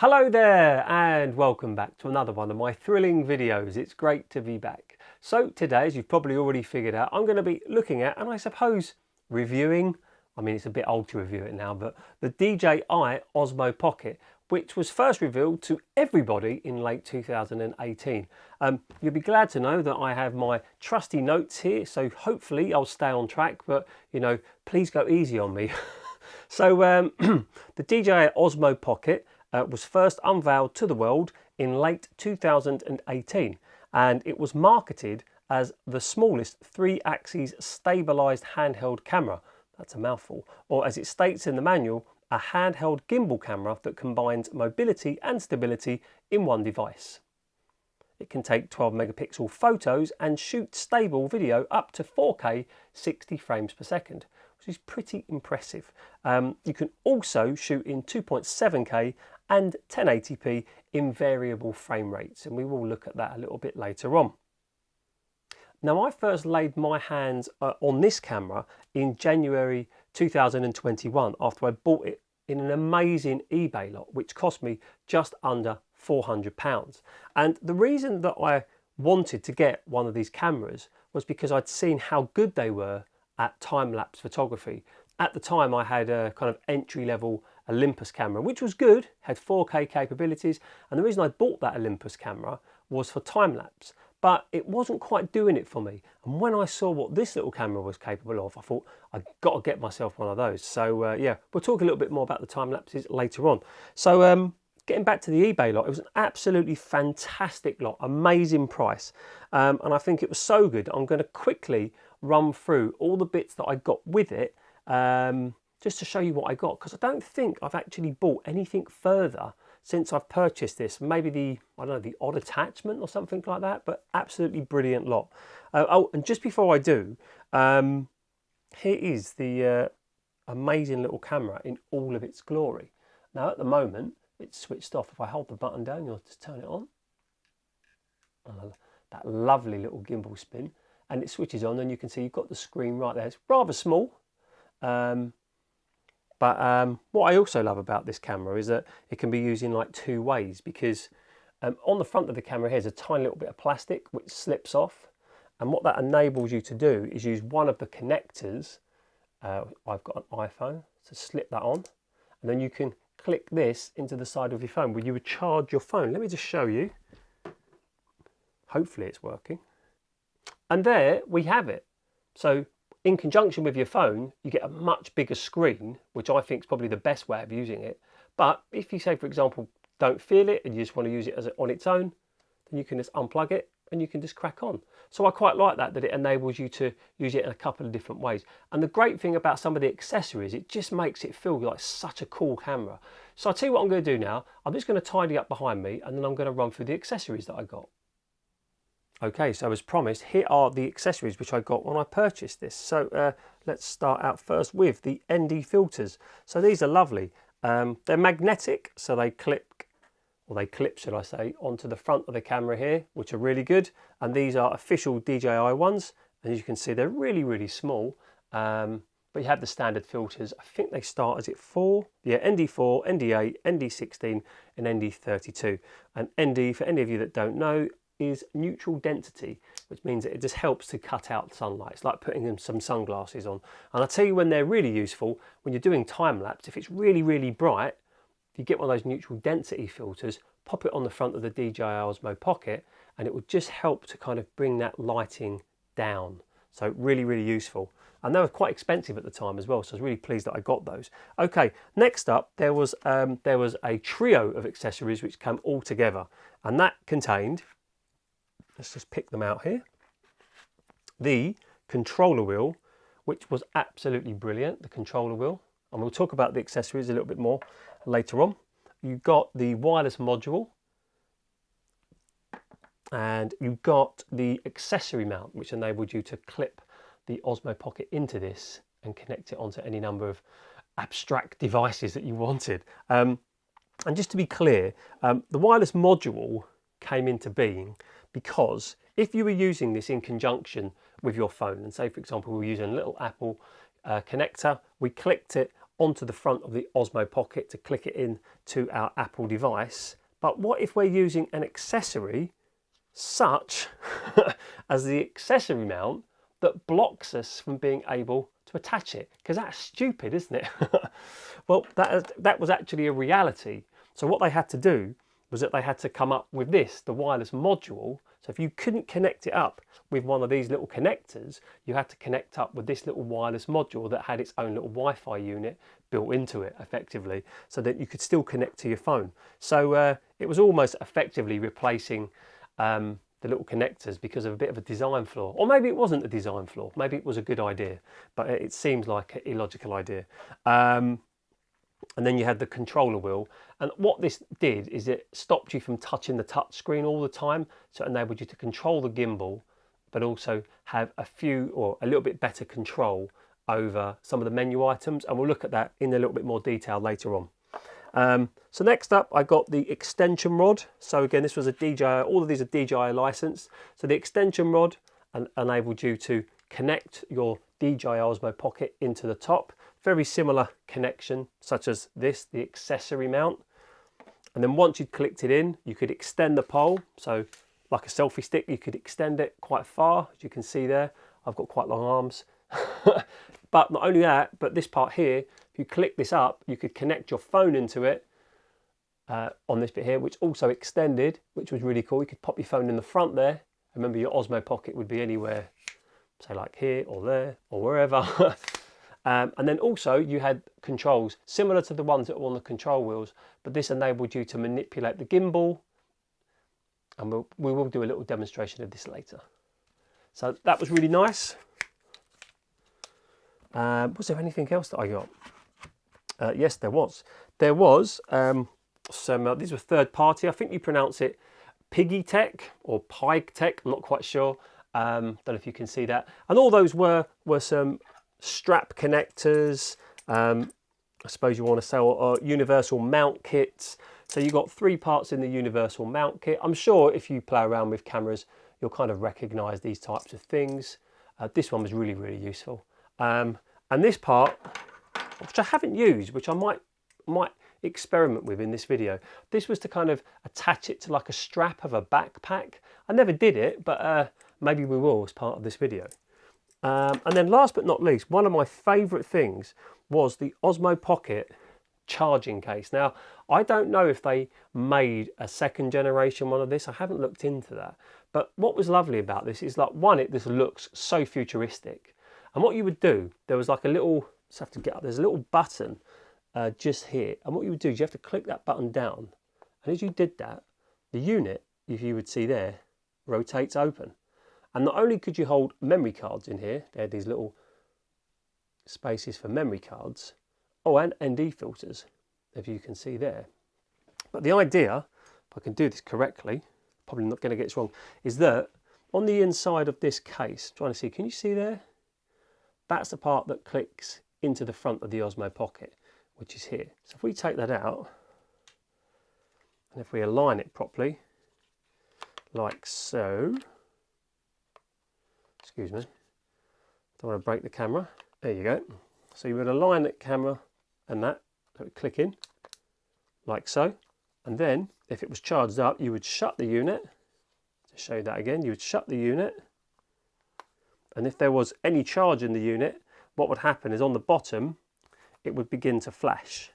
Hello there and welcome back to another one of my thrilling videos. It's great to be back. So today, as you've probably already figured out, I'm going to be looking at, and I suppose reviewing, I mean it's a bit old to review it now, but the DJI Osmo Pocket, which was first revealed to everybody in late 2018. You'll be glad to know that I have my trusty notes here, so hopefully I'll stay on track, but you know, please go easy on me. So the DJI Osmo Pocket was first unveiled to the world in late 2018, and it was marketed as the smallest 3-axis stabilised handheld camera. That's a mouthful. Or as it states in the manual, a handheld gimbal camera that combines mobility and stability in one device. It can take 12 megapixel photos and shoot stable video up to 4K 60 frames per second, which is pretty impressive. You can also shoot in 2.7K and 1080p in variable frame rates, and we will look at that a little bit later on. Now, I first laid my hands on this camera in January 2021 after I bought it in an amazing eBay lot, which cost me just under £400. And the reason that I wanted to get one of these cameras was because I'd seen how good they were at time-lapse photography. At the time, I had a kind of entry-level Olympus camera, which was good, had 4K capabilities, and the reason I bought that Olympus camera was for time-lapse, but it wasn't quite doing it for me. And when I saw what this little camera was capable of, I thought, I've got to get myself one of those. So yeah, we'll talk a little bit more about the time-lapses later on. So getting back to the eBay lot, it was an absolutely fantastic lot, amazing price, and I think it was so good, I'm going to quickly run through all the bits that I got with it, just to show you what I got, because I don't think I've actually bought anything further since I've purchased this. Maybe the, I don't know, the odd attachment or something like that, but absolutely brilliant lot. Oh, and just before I do, here is the amazing little camera in all of its glory. Now at the moment, it's switched off. If I hold the button down, you'll just turn it on. That lovely little gimbal spin, and it switches on, and you can see you've got the screen right there. It's rather small. But what I also love about this camera is that it can be used in like two ways, because on the front of the camera here is a tiny little bit of plastic which slips off, and what that enables you to do is use one of the connectors. I've got an iPhone, so slip that on, and then you can click this into the side of your phone where you would charge your phone. Let me just show you. Hopefully it's working. And there we have it. So in conjunction with your phone, you get a much bigger screen, which I think is probably the best way of using it. But if you say, for example, don't feel it and you just want to use it as on its own, then you can just unplug it and you can just crack on. So I quite like that it enables you to use it in a couple of different ways. And the great thing about some of the accessories, it just makes it feel like such a cool camera. So I'll tell you what I'm going to do now. I'm just going to tidy up behind me, and then I'm going to run through the accessories that I got. Okay, so as promised, here are the accessories which I got when I purchased this. So let's start out first with the ND filters. So these are lovely. They're magnetic, so they clip, should I say, onto the front of the camera here, which are really good. And these are official DJI ones. And as you can see, they're really, really small. But you have the standard filters. I think they start as 4. Yeah, ND4, ND8, ND16, and ND32. And ND, for any of you that don't know, is neutral density, which means that it just helps to cut out sunlight. It's like putting some sunglasses on. And I'll tell you when they're really useful, when you're doing time-lapse, if it's really, really bright, if you get one of those neutral density filters, pop it on the front of the DJI Osmo Pocket, and it will just help to kind of bring that lighting down. So really, really useful. And they were quite expensive at the time as well, so I was really pleased that I got those. Okay, next up, there was a trio of accessories which came all together, and that contained, let's just pick them out here, the controller wheel, which was absolutely brilliant, the controller wheel. And we'll talk about the accessories a little bit more later on. You got the wireless module, and you got the accessory mount, which enabled you to clip the Osmo Pocket into this and connect it onto any number of abstract devices that you wanted. And just to be clear, the wireless module came into being because if you were using this in conjunction with your phone, and say for example we were using a little Apple connector, we clicked it onto the front of the Osmo Pocket to click it in to our Apple device. But what if we're using an accessory such as the accessory mount that blocks us from being able to attach it? Because that's stupid, isn't it? Well, that was actually a reality. So what they had to do was that they had to come up with this, the wireless module. So if you couldn't connect it up with one of these little connectors, you had to connect up with this little wireless module that had its own little Wi-Fi unit built into it, effectively, so that you could still connect to your phone. So it was almost effectively replacing the little connectors because of a bit of a design flaw. Or maybe it wasn't a design flaw, maybe it was a good idea, but it seems like an illogical idea. And then you had the controller wheel, and what this did is it stopped you from touching the touch screen all the time, so it enabled you to control the gimbal but also have a little bit better control over some of the menu items, and we'll look at that in a little bit more detail later on. So next up I got the extension rod. So again, this was a DJI, all of these are DJI licensed. So the extension rod enabled you to connect your DJI Osmo Pocket into the top. Very similar connection such as this, the accessory mount. And then once you'd clicked it in, you could extend the pole. So like a selfie stick, you could extend it quite far, as you can see there. I've got quite long arms. But not only that, but this part here, if you click this up, you could connect your phone into it on this bit here, which also extended, which was really cool. You could pop your phone in the front there. Remember, your Osmo Pocket would be anywhere, say like here or there or wherever. And then also you had controls similar to the ones that were on the control wheels, but this enabled you to manipulate the gimbal, and we will do a little demonstration of this later. So that was really nice. Was there anything else that I got? Yes, there was. There was some, these were third party. I think you pronounce it Piggy Tech or Pig Tech, I'm not quite sure. Don't know if you can see that. And all those were some strap connectors, I suppose you want to say, or universal mount kits. So you got 3 parts in the universal mount kit. I'm sure if you play around with cameras, you'll kind of recognize these types of things. This one was really, really useful. And this part, which I haven't used, which I might experiment with in this video, this was to kind of attach it to like a strap of a backpack. I never did it, but maybe we will as part of this video. And then last but not least, one of my favourite things was the Osmo Pocket charging case. Now, I don't know if they made a second generation one of this. I haven't looked into that. But what was lovely about this is, like, one, this looks so futuristic. And what you would do, there was like a little, just have to get up, there's a little button just here. And what you would do is you have to click that button down. And as you did that, the unit, if you would see there, rotates open. And not only could you hold memory cards in here, they had these little spaces for memory cards, oh, and ND filters, if you can see there. But the idea, if I can do this correctly, probably not going to get this wrong, is that on the inside of this case, trying to see, can you see there? That's the part that clicks into the front of the Osmo Pocket, which is here. So if we take that out, and if we align it properly, like so, excuse me, don't want to break the camera. There you go. So you would align the camera and that, so it would click in, like so. And then, if it was charged up, you would shut the unit. To show you that again, you would shut the unit. And if there was any charge in the unit, what would happen is on the bottom, it would begin to flash.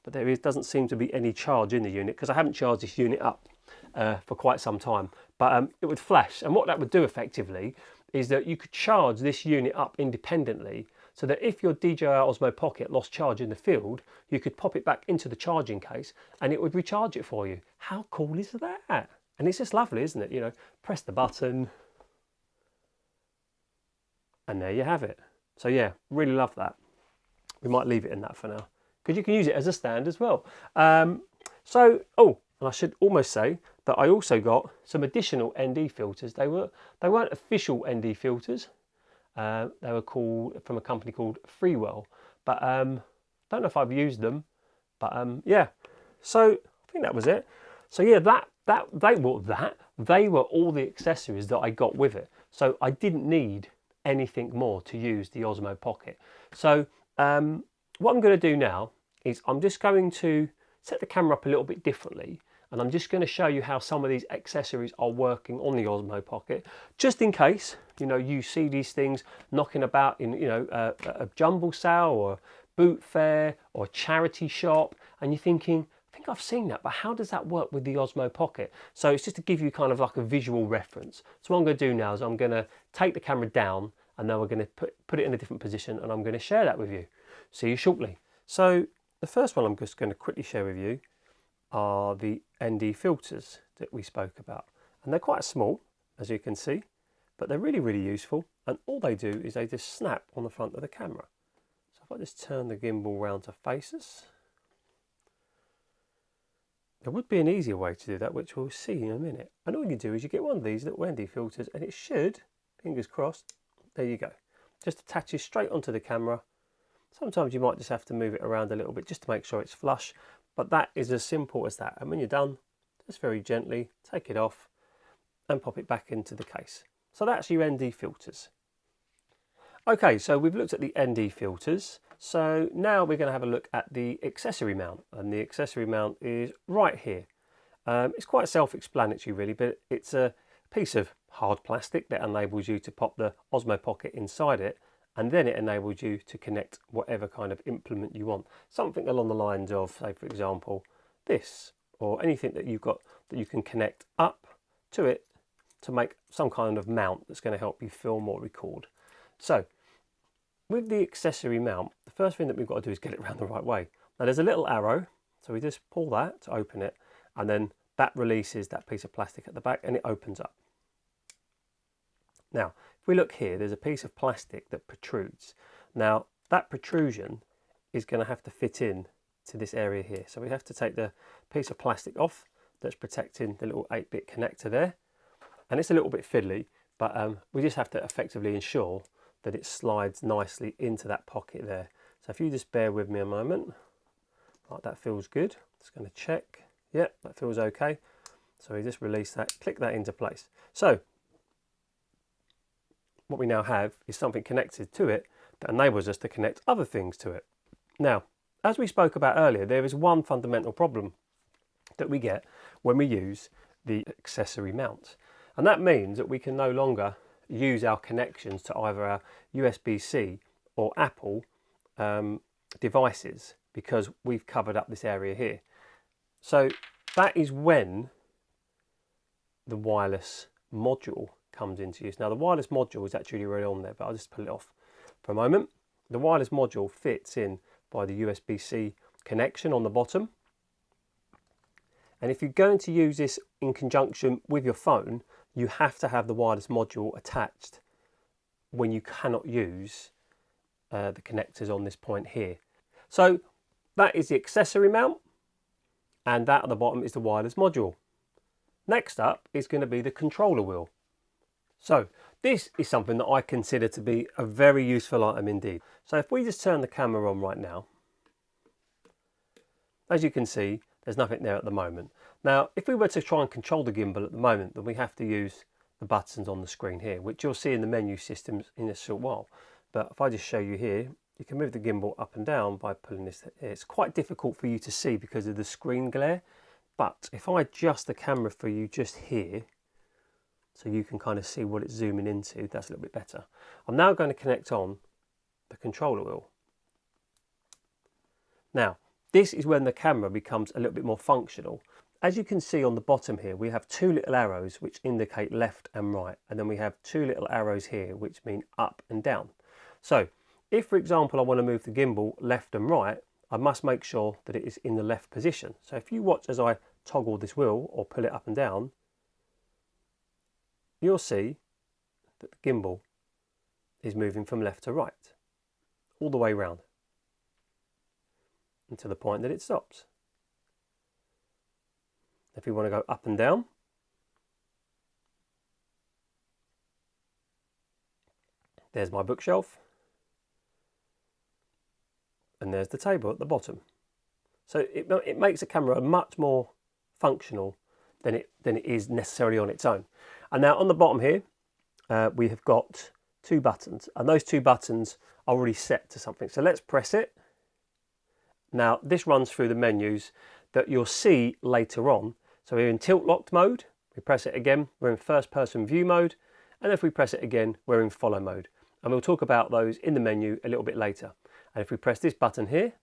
But there doesn't seem to be any charge in the unit, because I haven't charged this unit up for quite some time. But it would flash, and what that would do effectively is that you could charge this unit up independently, so that if your DJI Osmo Pocket lost charge in the field, you could pop it back into the charging case and it would recharge it for you. How cool is that? And it's just lovely, isn't it? You know, press the button and there you have it. So yeah, really love that. We might leave it in that for now, because you can use it as a stand as well. Oh, and I should almost say that I also got some additional ND filters. They weren't official ND filters. They were called from a company called Freewell, but don't know if I've used them. But yeah, so I think that was it. So yeah, they were all the accessories that I got with it. So I didn't need anything more to use the Osmo Pocket. So what I'm going to do now is I'm just going to set the camera up a little bit differently, and I'm just going to show you how some of these accessories are working on the Osmo Pocket, just in case, you know, you see these things knocking about in, you know, a jumble sale or a boot fair or a charity shop, and you're thinking, I think I've seen that, but how does that work with the Osmo Pocket? So it's just to give you kind of like a visual reference. So what I'm going to do now is I'm going to take the camera down, and then we're going to put it in a different position, and I'm going to share that with you. See you shortly. So the first one I'm just going to quickly share with you are the ND filters that we spoke about. And they're quite small, as you can see, but they're really, really useful. And all they do is they just snap on the front of the camera. So if I just turn the gimbal round to face us, there would be an easier way to do that, which we'll see in a minute. And all you do is you get one of these little ND filters, and it should, fingers crossed, there you go. Just attaches straight onto the camera. Sometimes you might just have to move it around a little bit just to make sure it's flush, but that is as simple as that. And when you're done, just very gently take it off and pop it back into the case. So that's your ND filters. Okay, so we've looked at the ND filters. So now we're going to have a look at the accessory mount, and the accessory mount is right here. It's quite self-explanatory really, but it's a piece of hard plastic that enables you to pop the Osmo Pocket inside it, and then it enables you to connect whatever kind of implement you want. Something along the lines of, say for example, this, or anything that you've got that you can connect up to it to make some kind of mount that's going to help you film or record. So with the accessory mount, the first thing that we've got to do is get it around the right way. Now there's a little arrow, so we just pull that to open it, and then that releases that piece of plastic at the back and it opens up. Now, if we look here, there's a piece of plastic that protrudes. Now, that protrusion is going to have to fit in to this area here. So we have to take the piece of plastic off that's protecting the little 8-bit connector there. And it's a little bit fiddly, but we just have to effectively ensure that it slides nicely into that pocket there. So if you just bear with me a moment, right, that feels good. Just going to check. Yep, that feels okay. So we just release that, click that into place. So what we now have is something connected to it that enables us to connect other things to it. Now, as we spoke about earlier, there is one fundamental problem that we get when we use the accessory mount. And that means that we can no longer use our connections to either our USB-C or Apple devices, because we've covered up this area here. So that is when the wireless module comes into use. Now the wireless module is actually already on there, but I'll just pull it off for a moment. The wireless module fits in by the USB-C connection on the bottom. And if you're going to use this in conjunction with your phone, you have to have the wireless module attached when you cannot use the connectors on this point here. So that is the accessory mount, and that at the bottom is the wireless module. Next up is going to be the controller wheel. So this is something that I consider to be a very useful item indeed. So if we just turn the camera on right now, as you can see, there's nothing there at the moment. Now, if we were to try and control the gimbal at the moment, then we have to use the buttons on the screen here, which you'll see in the menu systems in a short while. But if I just show you here, you can move the gimbal up and down by pulling this here. It's quite difficult for you to see because of the screen glare. But if I adjust the camera for you just here, so you can kind of see what it's zooming into, that's a little bit better. I'm now going to connect on the controller wheel. Now, this is when the camera becomes a little bit more functional. As you can see on the bottom here, we have two little arrows which indicate left and right, and then we have two little arrows here which mean up and down. So if, for example, I want to move the gimbal left and right, I must make sure that it is in the left position. So if you watch as I toggle this wheel or pull it up and down, you'll see that the gimbal is moving from left to right, all the way round, and to the point that it stops. If we want to go up and down, there's my bookshelf, and there's the table at the bottom. So it makes the camera much more functional than it is necessarily on its own. And now on the bottom here, we have got two buttons, and those two buttons are already set to something. So let's press it. Now this runs through the menus that you'll see later on. So we're in tilt locked mode, we press it again, we're in first person view mode, and if we press it again, we're in follow mode. And we'll talk about those in the menu a little bit later. And if we press this button here,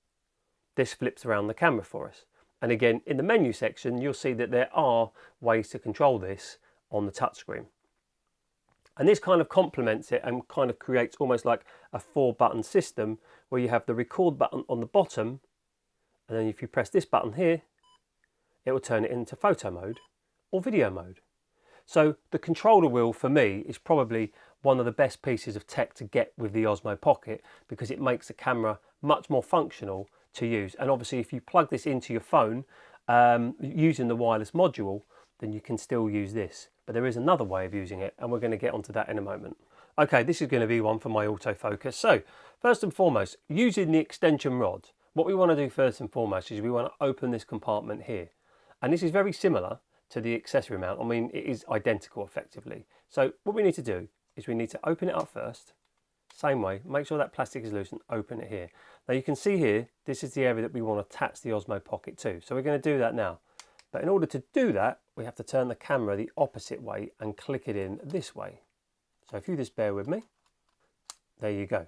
this flips around the camera for us. And again, in the menu section, you'll see that there are ways to control this on the touchscreen. And this kind of complements it and kind of creates almost like a 4-button system where you have the record button on the bottom, and then if you press this button here, it will turn it into photo mode or video mode. So the controller wheel for me is probably one of the best pieces of tech to get with the Osmo Pocket, because it makes the camera much more functional to use. And obviously if you plug this into your phone using the wireless module, then you can still use this. But there is another way of using it, and we're going to get onto that in a moment. Okay, this is going to be one for my autofocus. So first and foremost, using the extension rod, what we want to do first and foremost is we want to open this compartment here. And this is very similar to the accessory mount. I mean, it is identical effectively. So what we need to do is we need to open it up first, same way, make sure that plastic is loose and open it here. Now you can see here, this is the area that we want to attach the Osmo Pocket to. So we're going to do that now. But in order to do that, we have to turn the camera the opposite way and click it in this way. So if you just bear with me, there you go.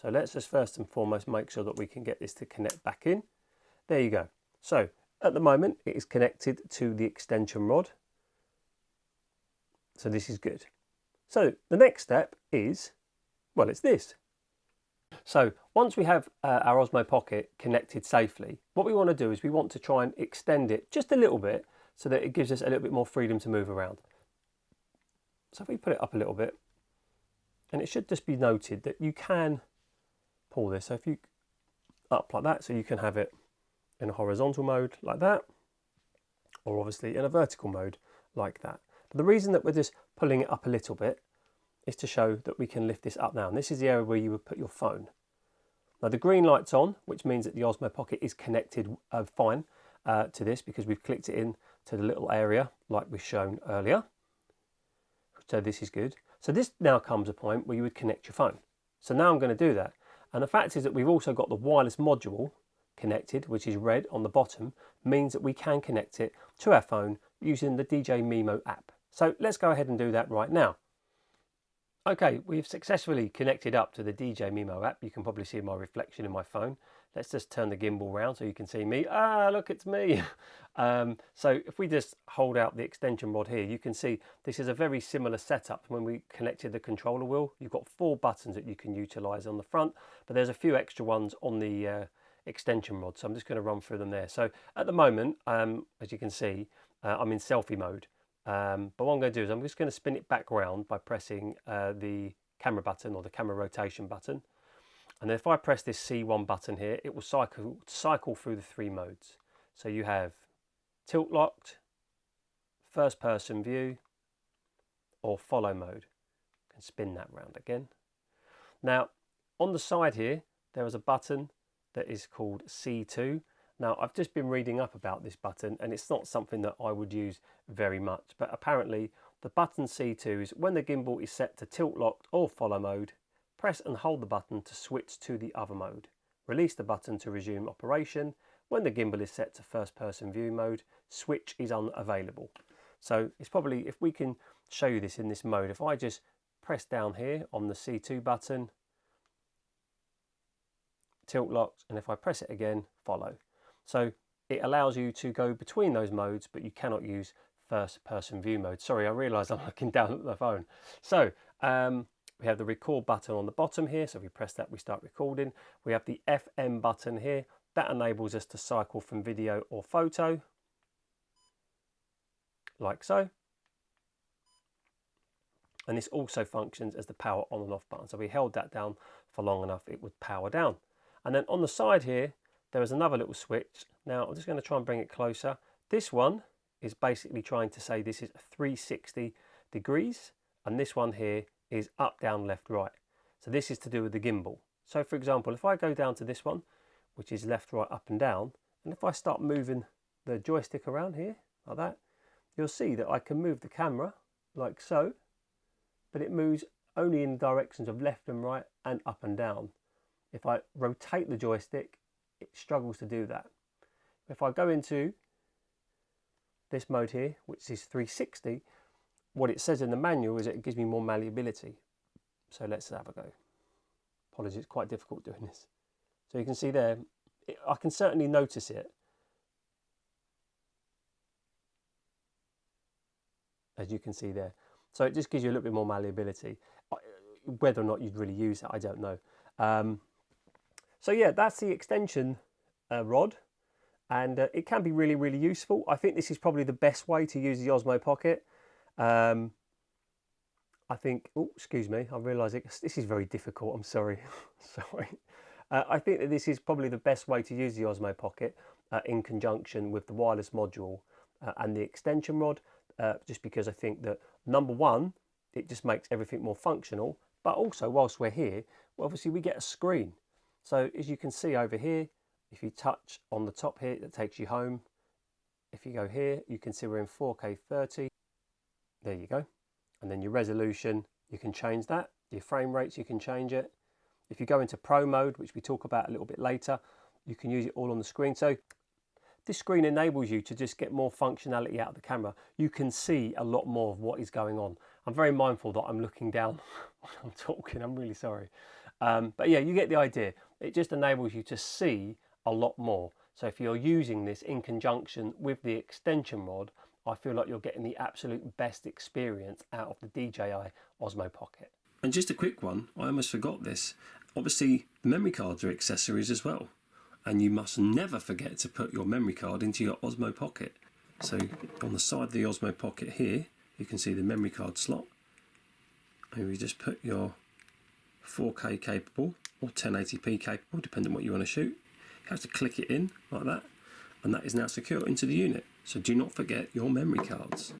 So let's just first and foremost make sure that we can get this to connect back in. There you go. So at the moment it is connected to the extension rod. So this is good. So the next step is, well, it's this. So once we have our Osmo Pocket connected safely, what we want to do is we want to try and extend it just a little bit so that it gives us a little bit more freedom to move around. So if we put it up a little bit, and it should just be noted that you can pull this. So if you up like that, so you can have it in a horizontal mode like that, or obviously in a vertical mode like that. But the reason that we're just pulling it up a little bit is to show that we can lift this up now. And this is the area where you would put your phone. Now the green light's on, which means that the Osmo Pocket is connected fine to this, because we've clicked it in to the little area like we've shown earlier. So this is good. So this now comes a point where you would connect your phone. So now I'm going to do that. And the fact is that we've also got the wireless module connected, which is red on the bottom, means that we can connect it to our phone using the DJI Mimo app. So let's go ahead and do that right now. Okay, we've successfully connected up to the DJI Mimo app. You can probably see my reflection in my phone. Let's just turn the gimbal round so you can see me. Ah, look, it's me. So if we just hold out the extension rod here, you can see this is a very similar setup when we connected the controller wheel. You've got 4 buttons that you can utilize on the front, but there's a few extra ones on the extension rod. So I'm just going to run through them there. So at the moment, as you can see, I'm in selfie mode. But what I'm going to do is I'm just going to spin it back round by pressing the camera button or the camera rotation button. And then if I press this C1 button here, it will cycle through the 3 modes. So you have tilt locked, first person view, or follow mode. You can spin that round again. Now on the side here, there is a button that is called C2. Now I've just been reading up about this button, and it's not something that I would use very much, but apparently the button C2 is when the gimbal is set to tilt locked or follow mode, press and hold the button to switch to the other mode. Release the button to resume operation. When the gimbal is set to first person view mode, switch is unavailable. So it's probably, if we can show you this in this mode, if I just press down here on the C2 button, tilt locked, and if I press it again, follow. So it allows you to go between those modes, but you cannot use first person view mode. Sorry, I realise I'm looking down at the phone. So we have the record button on the bottom here. So if we press that, we start recording. We have the FM button here. That enables us to cycle from video or photo, like so. And this also functions as the power on and off button. So we held that down for long enough, it would power down. And then on the side here, there is another little switch. Now I'm just going to try and bring it closer. This one is basically trying to say this is 360 degrees, and this one here is up, down, left, right. So this is to do with the gimbal. So for example, if I go down to this one, which is left, right, up and down, and if I start moving the joystick around here like that, you'll see that I can move the camera like so, but it moves only in the directions of left and right and up and down. If I rotate the joystick, it struggles to do that. If I go into this mode here, which is 360, what it says in the manual is it gives me more malleability. So let's have a go. Apologies, it's quite difficult doing this. So you can see there, I can certainly notice it. As you can see there. So it just gives you a little bit more malleability. Whether or not you'd really use it, I don't know. So yeah, that's the extension rod. And it can be really, really useful. I think this is probably the best way to use the Osmo Pocket. I think, oh, excuse me, I realise this is very difficult, I'm sorry. Sorry. I think that this is probably the best way to use the Osmo Pocket in conjunction with the wireless module and the extension rod, just because I think that, number one, it just makes everything more functional, but also whilst we're here, well, obviously we get a screen. So as you can see over here, if you touch on the top here, that takes you home. If you go here, you can see we're in 4K 30. There you go. And then your resolution, you can change that. Your frame rates, you can change it. If you go into Pro mode, which we talk about a little bit later, you can use it all on the screen. So this screen enables you to just get more functionality out of the camera. You can see a lot more of what is going on. I'm very mindful that I'm looking down when I'm talking. I'm really sorry. But yeah, you get the idea. It just enables you to see a lot more. So if you're using this in conjunction with the extension rod, I feel like you're getting the absolute best experience out of the DJI Osmo Pocket. And just a quick one, I almost forgot this. Obviously, the memory cards are accessories as well. And you must never forget to put your memory card into your Osmo Pocket. So on the side of the Osmo Pocket here, you can see the memory card slot. And you just put your 4K capable or 1080p capable, depending on what you want to shoot. You have to click it in like that, and that is now secure into the unit. So do not forget your memory cards.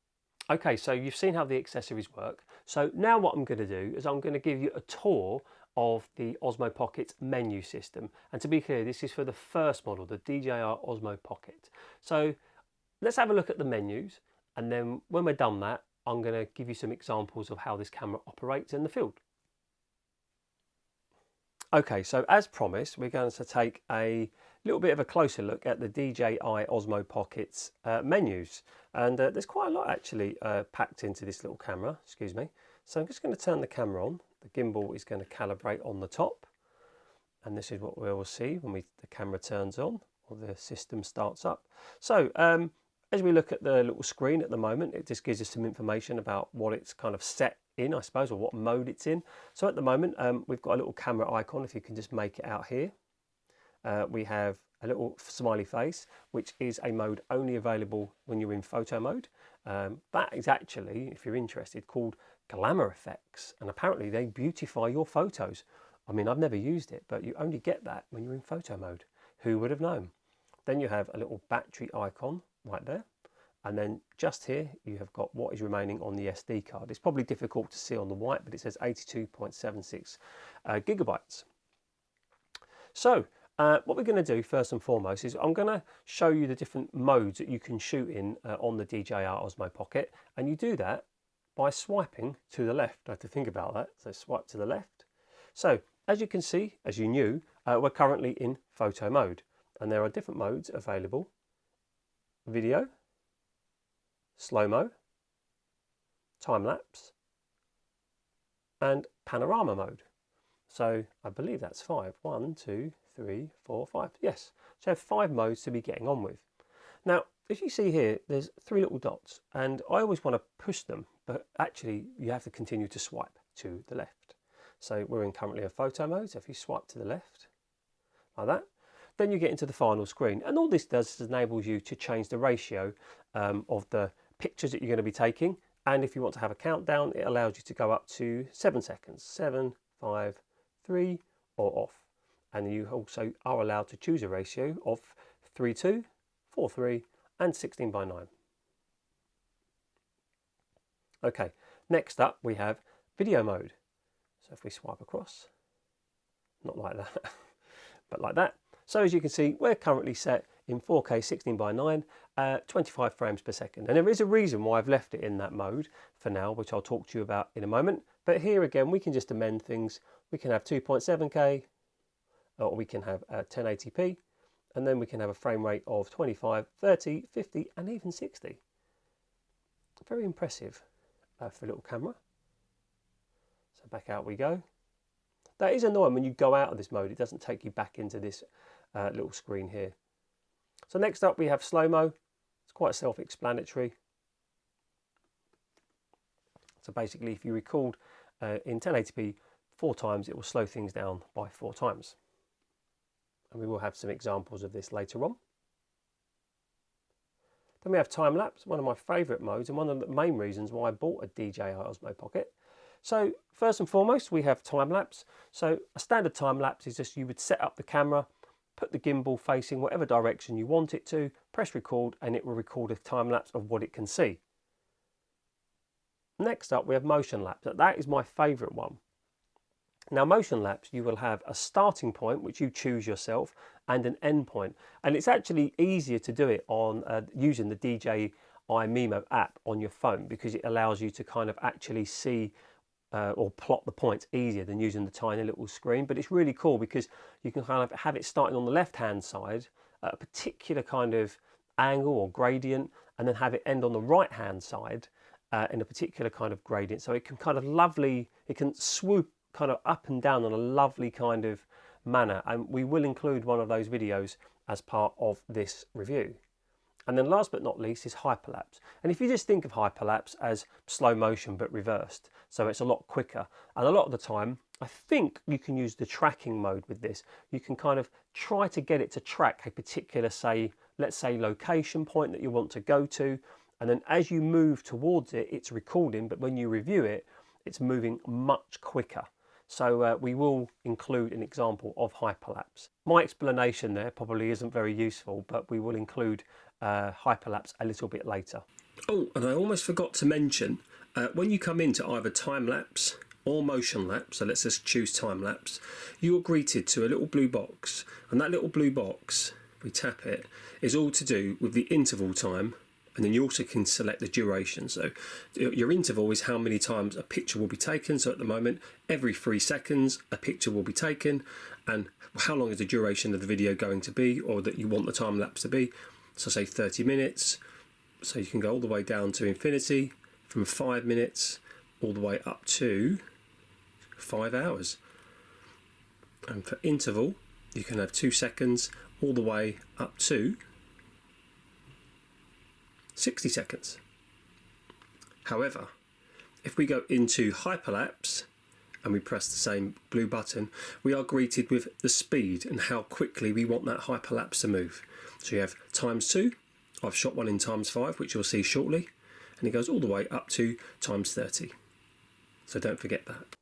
Okay, so you've seen how the accessories work. So now what I'm going to do is I'm going to give you a tour of the Osmo Pocket's menu system. And to be clear, this is for the first model, the DJI Osmo Pocket. So let's have a look at the menus, and then when we're done that, I'm going to give you some examples of how this camera operates in the field. Okay, so as promised, we're going to take a little bit of a closer look at the DJI Osmo Pocket's menus. And there's quite a lot actually packed into this little camera, excuse me. So I'm just going to turn the camera on. The gimbal is going to calibrate on the top. And this is what we will see when the camera turns on or the system starts up. So as we look at the little screen at the moment, it just gives us some information about what it's kind of set in, I suppose, or what mode it's in. So at the moment, we've got a little camera icon, if you can just make it out here. We have a little smiley face, which is a mode only available when you're in photo mode. That is actually, if you're interested, called glamour effects. And apparently they beautify your photos. I mean, I've never used it, but you only get that when you're in photo mode. Who would have known? Then you have a little battery icon right there. And then just here, you have got what is remaining on the SD card. It's probably difficult to see on the white, but it says 82.76 gigabytes. So what we're going to do first and foremost is I'm going to show you the different modes that you can shoot in on the DJI Osmo Pocket. And you do that by swiping to the left. I have to think about that. So swipe to the left. So as you can see, as you knew, we're currently in photo mode. And there are different modes available. Video, slow-mo, time-lapse, and panorama mode. So I believe that's 5. 1, 2, 3, 4, 5. Yes, so I have 5 modes to be getting on with. Now, if you see here, there's 3 little dots, and I always want to push them, but actually you have to continue to swipe to the left. So we're in currently a photo mode, so if you swipe to the left, like that, then you get into the final screen. And all this does is enables you to change the ratio of the pictures that you're going to be taking. And if you want to have a countdown, it allows you to go up to 7 seconds, 7, 5, 3, or off. And you also are allowed to choose a ratio of 3:2, 4:3, and 16:9. Okay, next up we have video mode. So if we swipe across, not like that, but like that. So as you can see, we're currently set in 4K 16:9, 25 frames per second. And there is a reason why I've left it in that mode for now, which I'll talk to you about in a moment. But here again, we can just amend things. We can have 2.7K, or we can have 1080p, and then we can have a frame rate of 25, 30, 50, and even 60. Very impressive for a little camera. So back out we go. That is annoying when you go out of this mode, it doesn't take you back into this little screen here. So next up we have slow-mo. It's quite self-explanatory. So basically if you record in 1080p 4 times, it will slow things down by 4 times. And we will have some examples of this later on. Then we have time-lapse, one of my favourite modes and one of the main reasons why I bought a DJI Osmo Pocket. So first and foremost, we have time-lapse. So a standard time-lapse is just you would set up the camera, put the gimbal facing whatever direction you want it to, press record, and it will record a time-lapse of what it can see. Next up, we have motion-lapse. That is my favourite one. Now, motion-lapse, you will have a starting point, which you choose yourself, and an end point. And it's actually easier to do it on using the DJI Mimo app on your phone, because it allows you to kind of actually see or plot the points easier than using the tiny little screen. But it's really cool because you can kind of have it starting on the left-hand side at a particular kind of angle or gradient, and then have it end on the right-hand side in a particular kind of gradient. So it can kind of it can swoop kind of up and down on a lovely kind of manner, and we will include one of those videos as part of this review. And then last but not least is hyperlapse. And if you just think of hyperlapse as slow motion but reversed, so it's a lot quicker, and a lot of the time I think you can use the tracking mode with this. You can kind of try to get it to track a particular, let's say location point that you want to go to, and then as you move towards it, it's recording, but when you review it, it's moving much quicker. So we will include an example of hyperlapse. My explanation there probably isn't very useful, but we will include hyperlapse a little bit later. Oh, and I almost forgot to mention, when you come into either time-lapse or motion-lapse, so let's just choose time-lapse, you are greeted to a little blue box, and that little blue box, if we tap it, is all to do with the interval time. And then you also can select the duration. So your interval is how many times a picture will be taken. So at the moment, every 3 seconds, a picture will be taken. And how long is the duration of the video going to be, or that you want the time lapse to be? So say 30 minutes. So you can go all the way down to infinity, from 5 minutes all the way up to 5 hours. And for interval, you can have 2 seconds all the way up to 60 seconds. However, if we go into hyperlapse and we press the same blue button, we are greeted with the speed and how quickly we want that hyperlapse to move. So you have ×2. I've shot one in ×5, which you'll see shortly, and it goes all the way up to ×30. So don't forget that.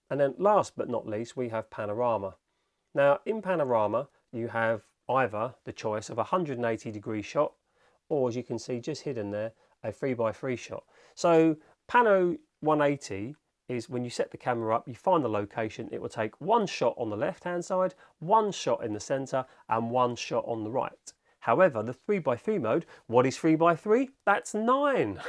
And then last but not least, we have panorama. Now in panorama, you have either the choice of a 180-degree shot, or as you can see just hidden there, a 3x3 shot. So Pano 180 is when you set the camera up, you find the location, it will take 1 shot on the left-hand side, 1 shot in the center, and 1 shot on the right. However, the 3x3 mode, what is 3x3? That's 9.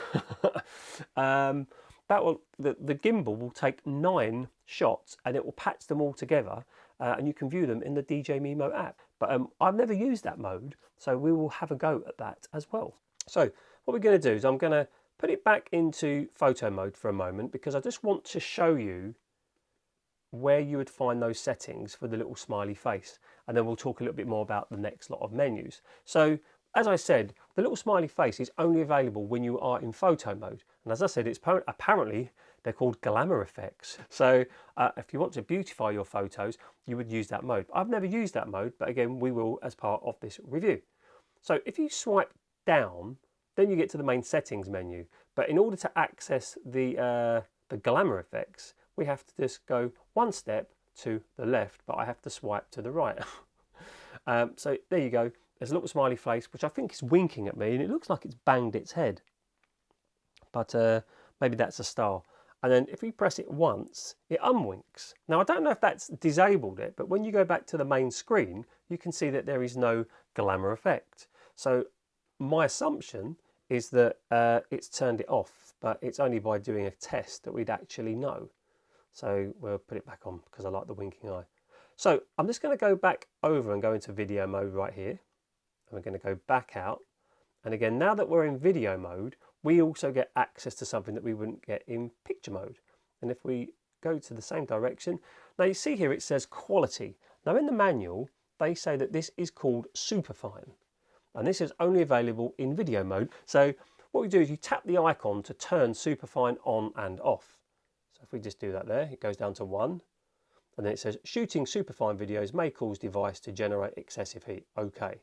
The gimbal will take 9 shots and it will patch them all together, and you can view them in the DJI Mimo app. But I've never used that mode, so we will have a go at that as well. So what we're going to do is I'm going to put it back into photo mode for a moment, because I just want to show you where you would find those settings for the little smiley face, and then we'll talk a little bit more about the next lot of menus. So as I said, the little smiley face is only available when you are in photo mode, and as I said, it's apparently they're called glamour effects. So if you want to beautify your photos, you would use that mode. I've never used that mode, but again, we will as part of this review. So if you swipe down, then you get to the main settings menu. But in order to access the glamour effects, we have to just go 1 step to the left, but I have to swipe to the right. So there you go. There's a little smiley face, which I think is winking at me, and it looks like it's banged its head. But maybe that's a star. And then if we press it once, it unwinks. Now I don't know if that's disabled it, but when you go back to the main screen, you can see that there is no glamour effect. So my assumption is that it's turned it off. but it's only by doing a test that we'd actually know. So we'll put it back on because I like the winking eye. So I'm just going to go back over and go into video mode right here. And we're going to go back out. And again, now that we're in video mode, we also get access to something that we wouldn't get in picture mode. And if we go to the same direction, now you see here it says quality. Now in the manual, they say that this is called Superfine. And this is only available in video mode. So what we do is you tap the icon to turn Superfine on and off. So if we just do that there, it goes down to 1. And then it says, shooting superfine videos may cause device to generate excessive heat. Okay.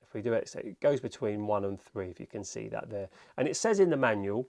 If we do it, so it goes between 1 and 3, if you can see that there. And it says in the manual,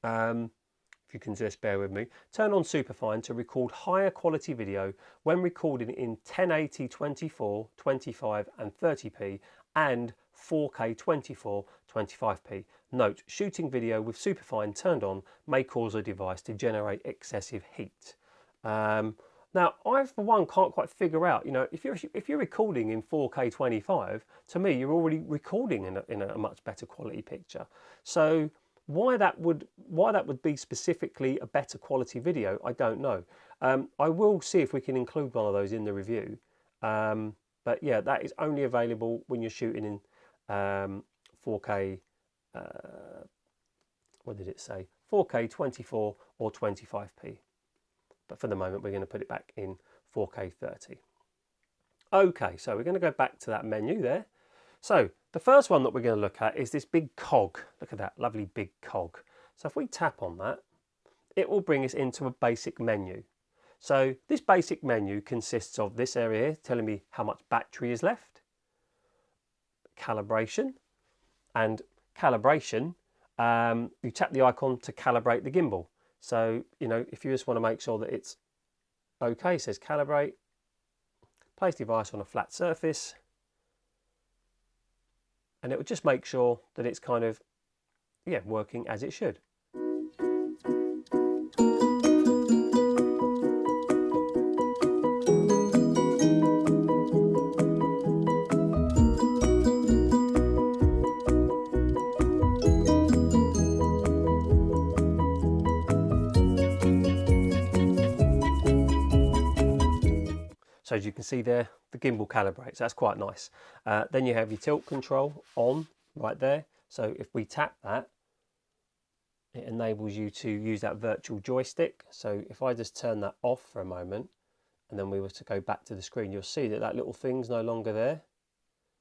if you can just bear with me, turn on Superfine to record higher quality video when recording in 1080 24, 25 and 30p and 4K 24, 25p. Note, shooting video with Superfine turned on may cause a device to generate excessive heat. Now, I for one can't quite figure out, you know, if you're recording in 4K 25, to me you're already recording in a much better quality picture. So why that would be specifically a better quality video, I don't know. I will see if we can include one of those in the review. But yeah, that is only available when you're shooting in 4K. What did it say? 4K 24 or 25p. But for the moment, we're going to put it back in 4K 30. Okay, so we're going to go back to that menu there. So the first one that we're going to look at is this big cog. Look at that lovely big cog. So if we tap on that, it will bring us into a basic menu. So this basic menu consists of this area here telling me how much battery is left, calibration, and calibration, you tap the icon to calibrate the gimbal. So, you know, if you just want to make sure that it's okay, it says calibrate, place device on a flat surface, and it will just make sure that it's kind of, yeah, working as it should. So as you can see there, the gimbal calibrates. That's quite nice. Then you have your tilt control on right there. So if we tap that, it enables you to use that virtual joystick. So if I just turn that off for a moment, and then we were to go back to the screen, you'll see that that little thing's no longer there.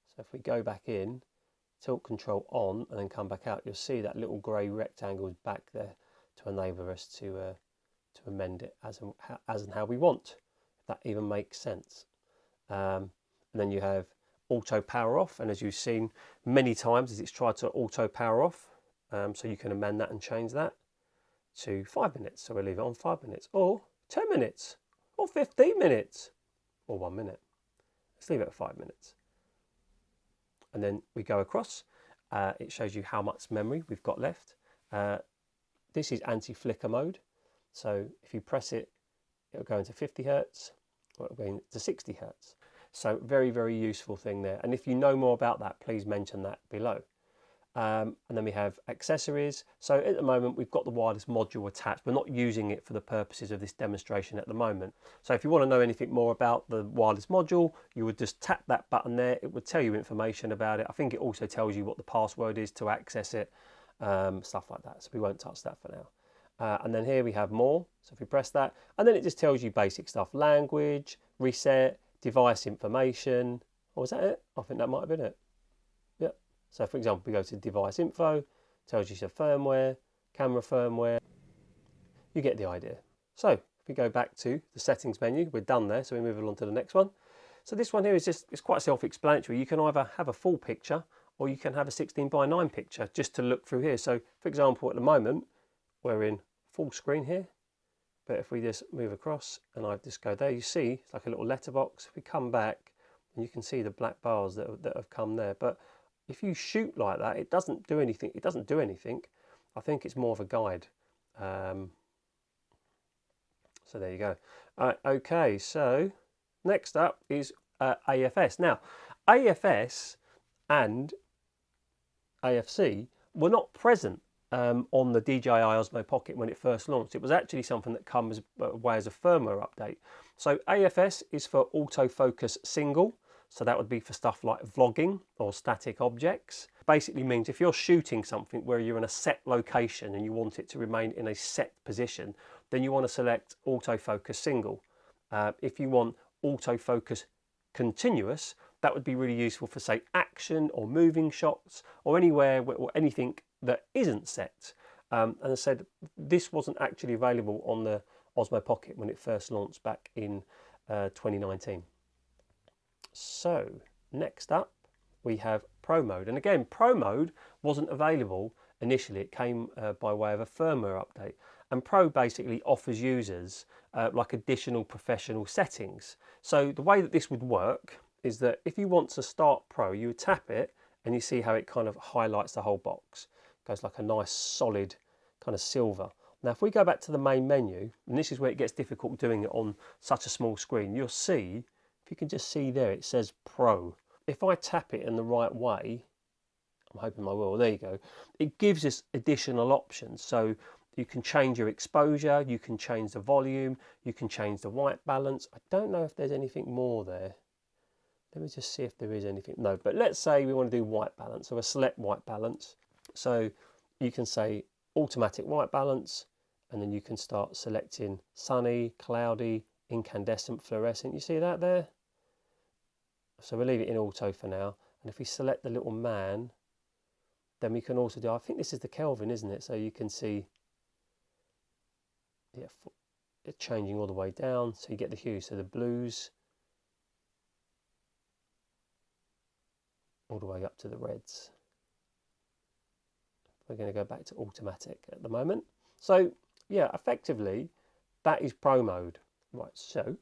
So if we go back in, tilt control on, and then come back out, you'll see that little grey rectangle is back there to enable us to amend it as and how we want. That even makes sense. And then you have auto power off, and as you've seen many times as it's tried to auto power off, so you can amend that and change that to 5 minutes. So we'll leave it on 5 minutes, or 10 minutes, or 15 minutes, or 1 minute. Let's leave it at 5 minutes. And then we go across. It shows you how much memory we've got left. This is anti-flicker mode. So if you press it, it'll go into 50 Hertz, or it'll go into 60 Hertz. So very, very useful thing there. And if you know more about that, please mention that below. And then we have accessories. So at the moment, we've got the wireless module attached. We're not using it for the purposes of this demonstration at the moment. So if you want to know anything more about the wireless module, you would just tap that button there. It would tell you information about it. I think it also tells you what the password is to access it, stuff like that. So we won't touch that for now. And then here we have more. So if we press that, and then it just tells you basic stuff: language, reset, device information. Or was that it? I think that might have been it. Yep. So for example, we go to device info, tells you some firmware, camera firmware. You get the idea. So if we go back to the settings menu, we're done there. So we move on to the next one. So this one here is just, it's quite self-explanatory. You can either have a full picture or you can have a 16:9 picture just to look through here. So for example, at the moment, we're in full screen here, but if we just move across and I just go there, you see it's like a little letterbox. If we come back, and you can see the black bars that have come there. But if you shoot like that, it doesn't do anything. It doesn't do anything. I think it's more of a guide. So there you go. Okay, so next up is AFS. Now, AFS and AFC were not present on the DJI Osmo Pocket when it first launched. It was actually something that comes away as a firmware update. So AFS is for autofocus single. So that would be for stuff like vlogging or static objects. Basically means if you're shooting something where you're in a set location and you want it to remain in a set position, then you want to select autofocus single. If you want autofocus continuous, that would be really useful for, say, action or moving shots or anywhere or anything that isn't set. And as I said, this wasn't actually available on the Osmo Pocket when it first launched back in 2019. So next up we have Pro Mode, and again Pro Mode wasn't available initially. It came by way of a firmware update, and Pro basically offers users like additional professional settings. So the way that this would work is that if you want to start Pro, you would tap it and you see how it kind of highlights the whole box. It goes like a nice solid kind of silver. Now if we go back to the main menu, and this is where it gets difficult doing it on such a small screen, you'll see, if you can just see there, it says Pro. If I tap it in the right way, I'm hoping I will, there you go, it gives us additional options. So you can change your exposure, you can change the volume, you can change the white balance. I don't know if there's anything more there. Let me just see if there is anything. No, but let's say we want to do white balance, so a select white balance. So you can say automatic white balance, and then you can start selecting sunny, cloudy, incandescent, fluorescent. You see that there? So we'll leave it in auto for now. And if we select the little man, then we can also do, I think this is the Kelvin, isn't it? So you can see, yeah, it changing all the way down. So you get the hues, so the blues, all the way up to the reds. We're going to go back to automatic at the moment. So yeah, effectively, that is Pro Mode. Right, so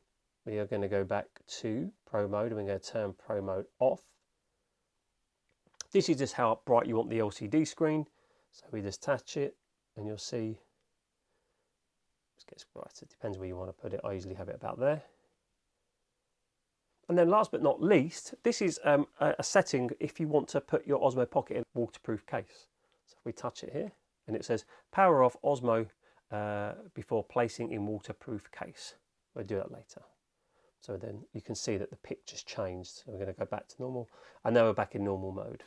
we are going to go back to Pro Mode and we're going to turn Pro Mode off. This is just how bright you want the LCD screen. So we just touch it and you'll see it gets brighter. It depends where you want to put it. I usually have it about there. And then last but not least, this is a setting if you want to put your Osmo Pocket in a waterproof case. So if we touch it here and it says power off Osmo before placing in waterproof case. We'll do that later. So then you can see that the picture's changed. So we're going to go back to normal, and now we're back in normal mode.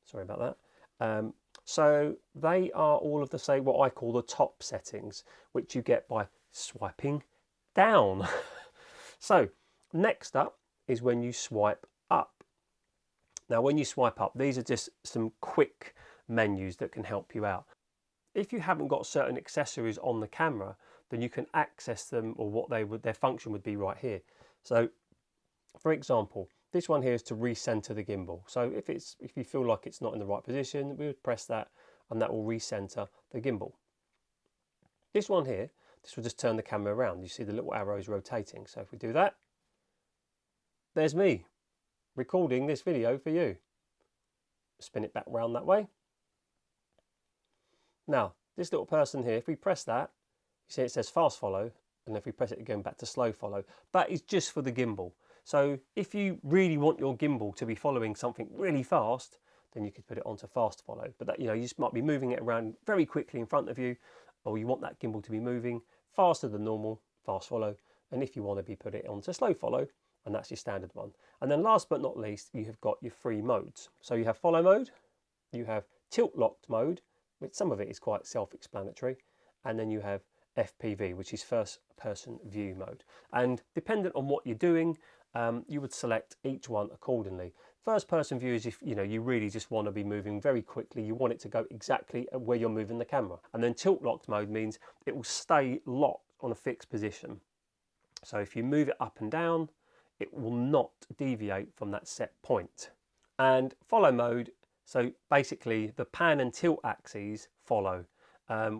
Sorry about that. So they are all of the, say, what I call the top settings, which you get by swiping down. So next up is when you swipe up. Now when you swipe up, these are just some quick menus that can help you out. If you haven't got certain accessories on the camera, then you can access them, or what their function would be right here. So for example, this one here is to recenter the gimbal. So if you feel like it's not in the right position, we would press that and that will recenter the gimbal. This one here, this will just turn the camera around. You see the little arrows rotating. So if we do that, there's me recording this video for you. Spin it back round that way. Now, this little person here, if we press that, you see it says fast follow, and if we press it again back to slow follow, that is just for the gimbal. So if you really want your gimbal to be following something really fast, then you could put it onto fast follow. But that, you just might be moving it around very quickly in front of you, or you want that gimbal to be moving faster than normal, fast follow. And if you want to put it onto slow follow, and that's your standard one. And then last but not least, you have got your free modes. So you have follow mode, you have tilt locked mode, which some of it is quite self-explanatory, and then you have FPV, which is first person view mode. And dependent on what you're doing, you would select each one accordingly. First person view is if you really just want to be moving very quickly, you want it to go exactly where you're moving the camera. And then tilt locked mode means it will stay locked on a fixed position. So if you move it up and down, it will not deviate from that set point. And follow mode, so basically the pan and tilt axes follow.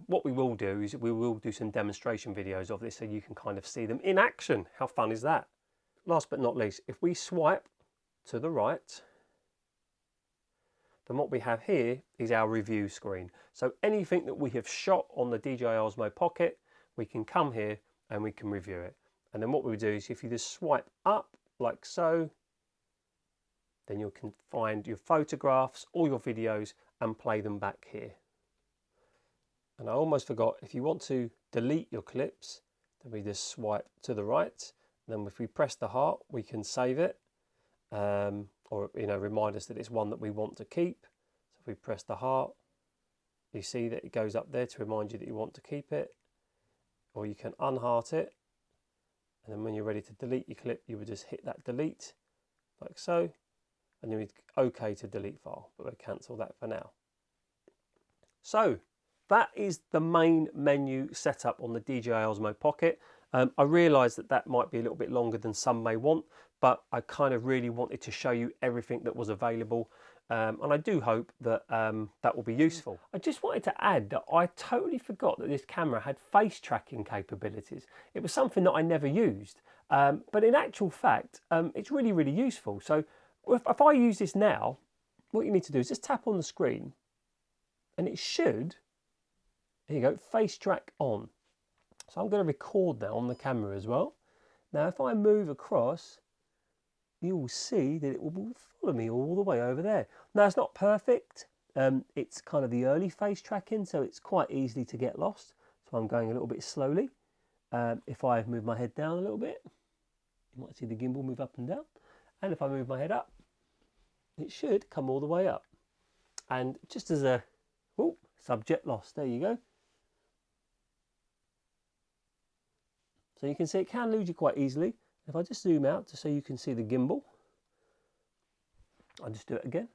What we will do is we will do some demonstration videos of this so you can kind of see them in action. How fun is that? Last but not least, if we swipe to the right, then what we have here is our review screen. So anything that we have shot on the DJI Osmo Pocket, we can come here and we can review it. And then what we do is if you just swipe up like so, then you can find your photographs, all your videos, and play them back here. And I almost forgot, if you want to delete your clips, then we just swipe to the right. And then if we press the heart, we can save it, or remind us that it's one that we want to keep. So if we press the heart, you see that it goes up there to remind you that you want to keep it. Or you can unheart it, and then when you're ready to delete your clip, you would just hit that delete, like so, and then we OK to delete file, but we'll cancel that for now. So that is the main menu setup on the DJI Osmo Pocket. I realise that that might be a little bit longer than some may want, but I kind of really wanted to show you everything that was available, and I do hope that that will be useful. I just wanted to add that I totally forgot that this camera had face tracking capabilities. It was something that I never used, but in actual fact, it's really, really useful. So if I use this now, what you need to do is just tap on the screen, and it should, there you go, face track on. So I'm going to record now on the camera as well. Now if I move across, you will see that it will follow me all the way over there. Now it's not perfect. It's kind of the early face tracking, so it's quite easy to get lost. So I'm going a little bit slowly. If I move my head down a little bit, you might see the gimbal move up and down. And if I move my head up, it should come all the way up. And just as a, oh, subject lost, there you go. So you can see it can lose you quite easily. If I just zoom out so you can see the gimbal, I'll just do it again.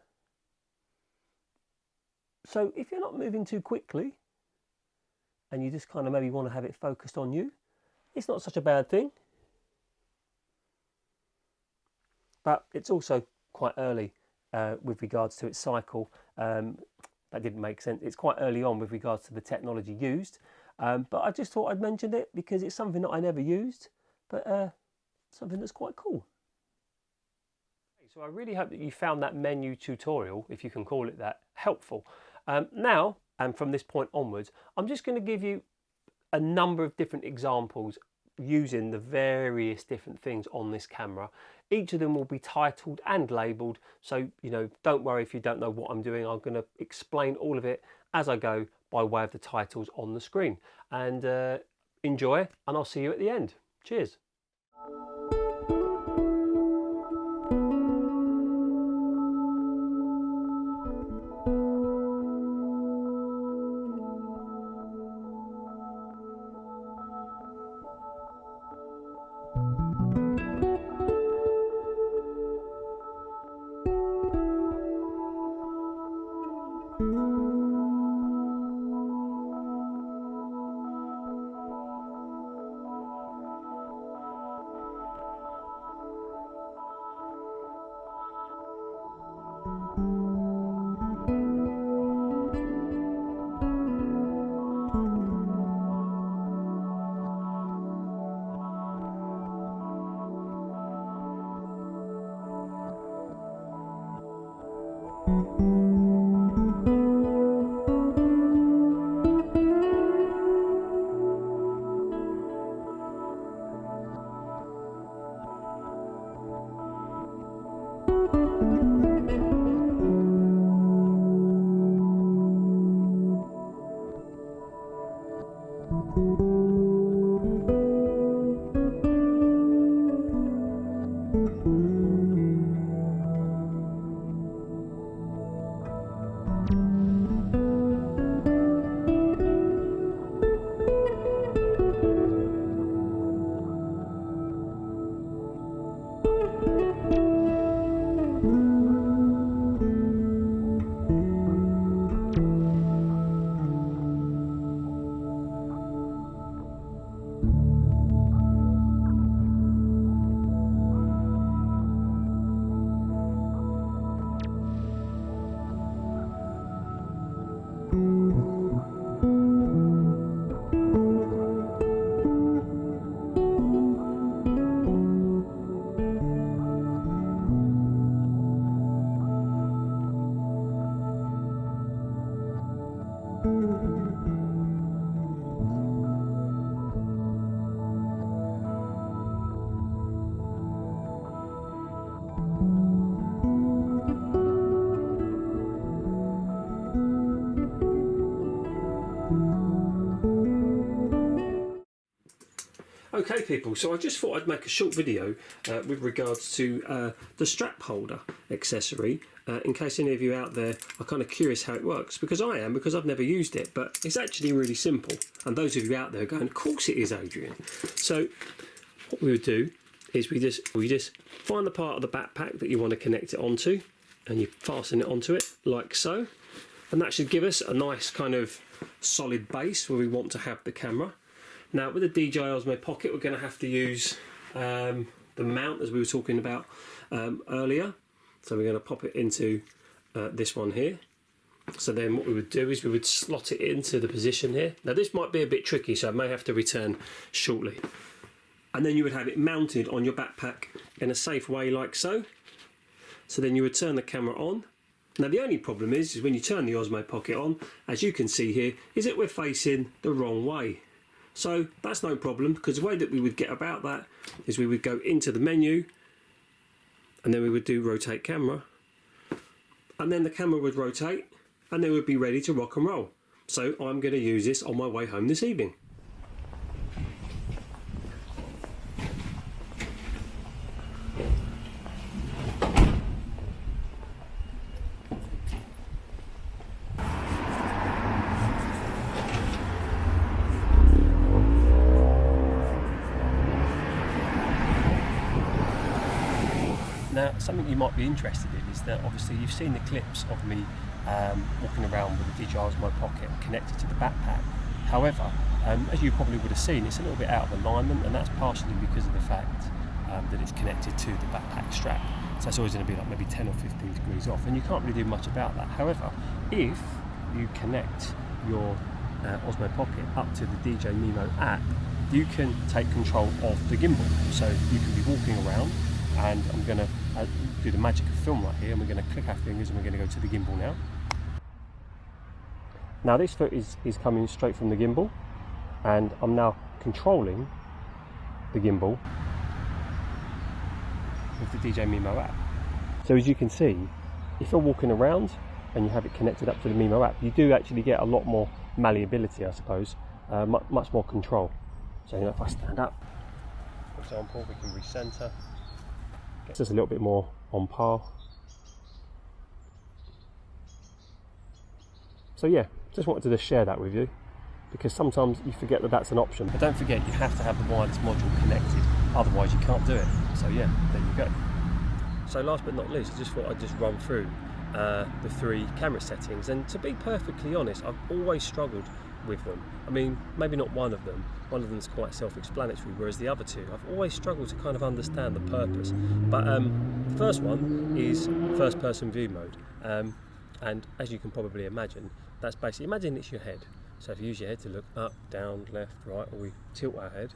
So if you're not moving too quickly and you just kind of maybe want to have it focused on you, it's not such a bad thing. But it's also quite early with regards to its cycle. That didn't make sense. It's quite early on with regards to the technology used. But I just thought I'd mention it because it's something that I never used, but something that's quite cool. So I really hope that you found that menu tutorial, if you can call it that, helpful. Now, and from this point onwards, I'm just going to give you a number of different examples using the various different things on this camera. Each of them will be titled and labelled, so don't worry if you don't know what I'm doing. I'm going to explain all of it as I go by way of the titles on the screen. And enjoy, and I'll see you at the end. Cheers. Okay people, so I just thought I'd make a short video with regards to the strap holder accessory, in case any of you out there are kind of curious how it works, because I am, because I've never used it, but it's actually really simple. And those of you out there are going, of course it is, Adrian. So what we would do is we just find the part of the backpack that you want to connect it onto, and you fasten it onto it like so, and that should give us a nice kind of solid base where we want to have the camera. Now with the DJI Osmo Pocket, we're going to have to use the mount, as we were talking about earlier. So we're going to pop it into this one here. So then what we would do is we would slot it into the position here. Now this might be a bit tricky, so I may have to return shortly. And then you would have it mounted on your backpack in a safe way like so. So then you would turn the camera on. Now the only problem is when you turn the Osmo Pocket on, as you can see here, is that we're facing the wrong way. So that's no problem, because the way that we would get about that is we would go into the menu, and then we would do rotate camera, and then the camera would rotate, and then we'd be ready to rock and roll. So I'm going to use this on my way home this evening. Now, something you might be interested in is that obviously you've seen the clips of me walking around with the DJI Osmo Pocket connected to the backpack. However, as you probably would have seen, it's a little bit out of alignment, and that's partially because of the fact that it's connected to the backpack strap. So it's always going to be like maybe 10 or 15 degrees off, and you can't really do much about that. However, if you connect your Osmo Pocket up to the DJI Mimo app, you can take control of the gimbal. So you can be walking around, and I'm going to do the magic of film right here, and we're going to click our fingers and we're going to go to the gimbal now. Now this foot is coming straight from the gimbal, and I'm now controlling the gimbal with the DJI Mimo app. So as you can see, if you're walking around and you have it connected up to the Mimo app, you do actually get a lot more malleability, I suppose, much more control. So if I stand up, for example, we can recenter. It's just a little bit more on par. So yeah, just wanted to just share that with you, because sometimes you forget that that's an option. But don't forget, you have to have the wireless module connected, otherwise you can't do it. So yeah, there you go. So last but not least, I just thought I'd just run through the 3 camera settings, and to be perfectly honest, I've always struggled with them. I mean, maybe not one of them. One of them's quite self-explanatory, whereas the other 2, I've always struggled to kind of understand the purpose. But the first one is first-person view mode, and as you can probably imagine, that's basically, imagine it's your head. So if you use your head to look up, down, left, right, or we tilt our head,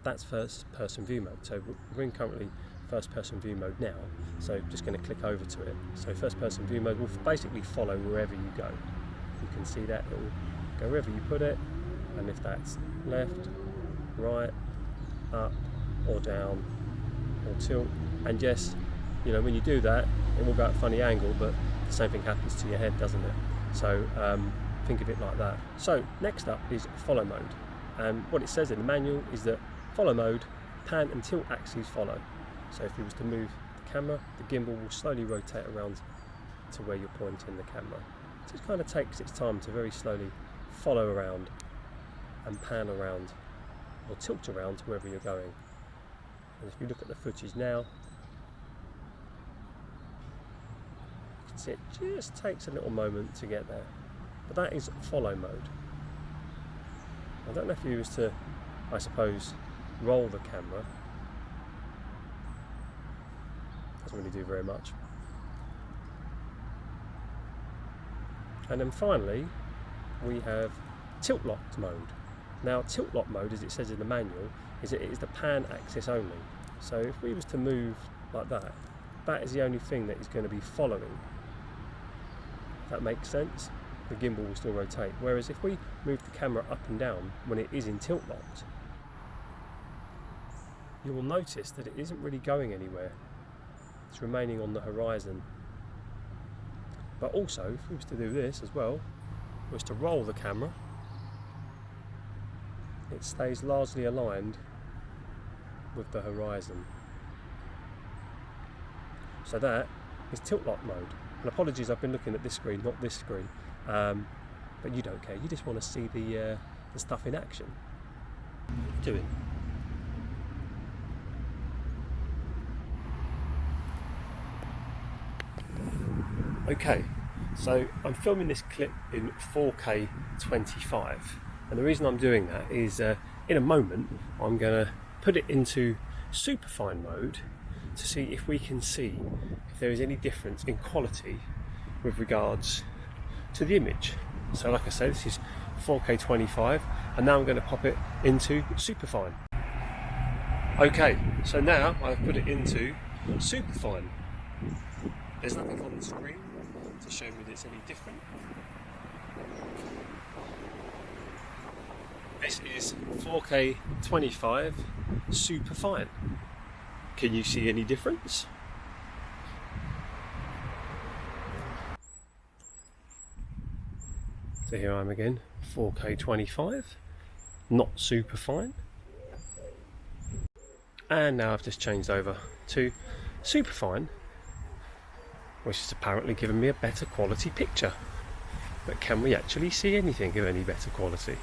that's first-person view mode. So we're in currently first-person view mode now, so just going to click over to it. So first-person view mode will basically follow wherever you go. You can see that it will go wherever you put it, and if that's left, right, up or down or tilt, and yes, you know, when you do that it will go at a funny angle, but the same thing happens to your head, doesn't it? So think of it like that. So next up is follow mode, and what it says in the manual is that follow mode, pan and tilt axes follow. So if you was to move the camera, the gimbal will slowly rotate around to where you're pointing the camera. So it kind of takes its time to very slowly follow around and pan around or tilt around to wherever you're going. And if you look at the footage now, you can see it just takes a little moment to get there. But that is follow mode. I don't know if you was to, I suppose, roll the camera. Doesn't really do very much. And then finally, we have tilt locked mode. Now tilt lock mode, as it says in the manual, is it is the pan axis only. So if we was to move like that, that is the only thing that is going to be following. If that makes sense, the gimbal will still rotate. Whereas if we move the camera up and down when it is in tilt locked, you will notice that it isn't really going anywhere. It's remaining on the horizon. But also, if we was to do this as well, was to roll the camera, it stays largely aligned with the horizon. So that is tilt lock mode. And apologies, I've been looking at this screen, not this screen. But you don't care, you just want to see the stuff in action. Doing. Okay, so I'm filming this clip in 4K 25, and the reason I'm doing that is in a moment I'm going to put it into Superfine mode to see if we can see if there is any difference in quality with regards to the image. So like I say, this is 4K 25, and now I'm going to pop it into Superfine. Okay, so now I've put it into Superfine. There's nothing on the screen to show me that it's any different. This is 4K 25 Superfine. Can you see any difference? So here I am again, 4K 25, not Superfine. And now I've just changed over to Superfine, which is apparently giving me a better quality picture. But can we actually see anything of any better quality?